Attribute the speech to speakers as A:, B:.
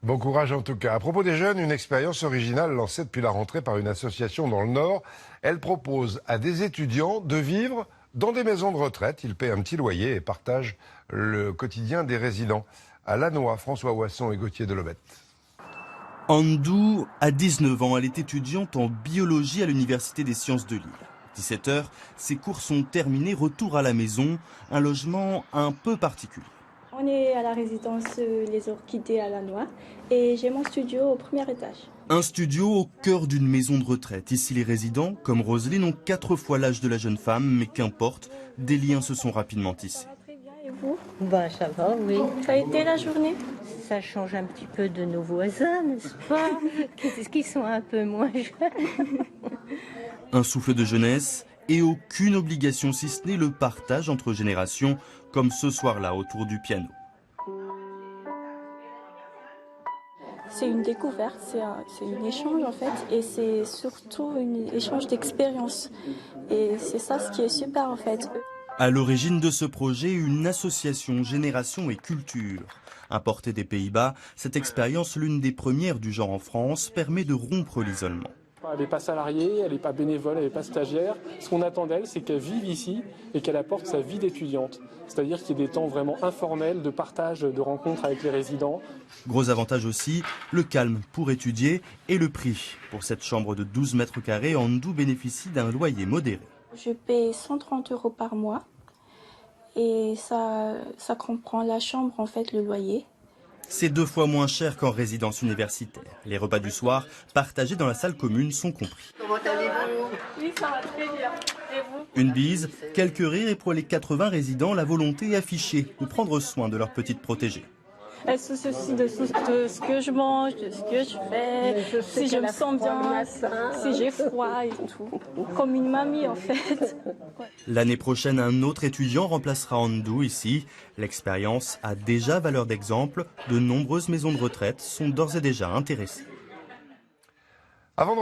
A: Bon courage en tout cas. À propos des jeunes, une expérience originale lancée depuis la rentrée par une association dans le Nord. Elle propose à des étudiants de vivre dans des maisons de retraite. Ils paient un petit loyer et partagent le quotidien des résidents. À Lannoy, François Ouasson et Gauthier Delobette.
B: Andou a 19 ans, elle est étudiante en biologie à l'Université des sciences de Lille. 17 h, ses cours sont terminés, retour à la maison, un logement un peu particulier.
C: On est à la résidence Les Orchidées à Lannoy et j'ai mon studio au premier étage.
B: Un studio au cœur d'une maison de retraite. Ici, les résidents, comme Roselyne, ont 4 fois l'âge de la jeune femme, mais qu'importe, des liens se sont rapidement tissés.
C: Ça va très bien et vous?
D: Ça va, oui.
C: Ça a été la journée?
D: Ça change un petit peu de nos voisins, n'est-ce pas? Qui sont un peu moins jeunes.
B: Un souffle de jeunesse et aucune obligation si ce n'est le partage entre générations, comme ce soir-là autour du piano.
C: C'est une découverte, c'est un échange en fait et c'est surtout un échange d'expérience. Et c'est ça ce qui est super en fait.
B: À l'origine de ce projet, une association Génération et Culture. Importée des Pays-Bas, cette expérience, l'une des premières du genre en France, permet de rompre l'isolement.
E: Elle n'est pas salariée, elle n'est pas bénévole, elle n'est pas stagiaire. Ce qu'on attend d'elle, c'est qu'elle vive ici et qu'elle apporte sa vie d'étudiante. C'est-à-dire qu'il y ait des temps vraiment informels de partage, de rencontres avec les résidents.
B: Gros avantage aussi, le calme pour étudier et le prix. Pour cette chambre de 12 mètres carrés, Andou bénéficie d'un loyer modéré.
C: Je paie 130 € par mois et ça comprend la chambre en fait, le loyer.
B: C'est 2 fois moins cher qu'en résidence universitaire. Les repas du soir, partagés dans la salle commune, sont compris.
C: Comment allez-vous? Oui, ça va très bien. Et vous?
B: Une bise, quelques rires et pour les 80 résidents, la volonté affichée de prendre soin de leur petite protégée.
C: Elle se soucie de ce que je mange, de ce que je fais, si je me sens bien, si j'ai froid et tout. Comme une mamie en fait.
B: L'année prochaine, un autre étudiant remplacera Andou ici. L'expérience a déjà valeur d'exemple. De nombreuses maisons de retraite sont d'ores et déjà intéressées.
A: Avant de